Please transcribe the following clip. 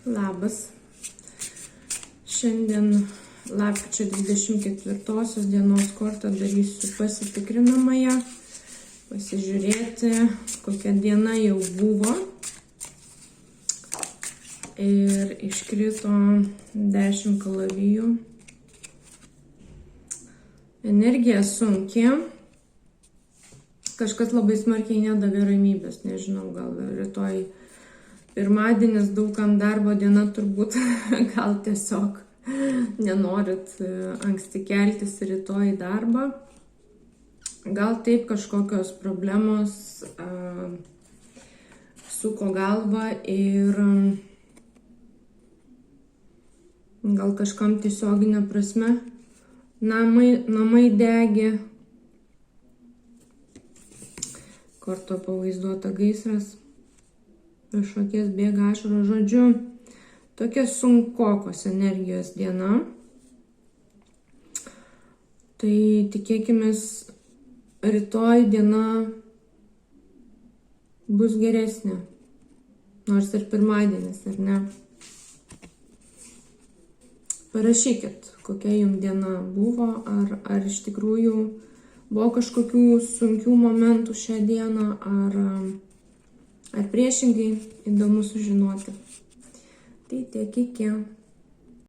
Labas. Šiandien lapkričio 24 dienos kortą darysiu pasitikrinamąją, pasižiūrėti, kokia diena jau buvo. Ir iškrito 10 kalavijų. Energija sunki. Kažkas labai smarkiai nedavė ramybės, nežinau, gal rytoj pirmadienis, daugam darbo diena turbūt, gal tiesiog nenorit anksti keltis rytoj į darbą. Gal taip kažkokios problemos suko galvą ir gal kažkam tiesioginė prasme namai degė. Korto pavaizduota gaisras. Iš akies bėga ašara, žodžiu, tokia sunkokos energijos diena. Tai tikėkimės, rytoj diena bus geresnė, nors ir pirmadienis, ar ne? Parašykit, kokia jums diena buvo, ar iš tikrųjų buvo kažkokių sunkių momentų šią dieną, ar priešingai, įdomu sužinoti. Tai tiek iki.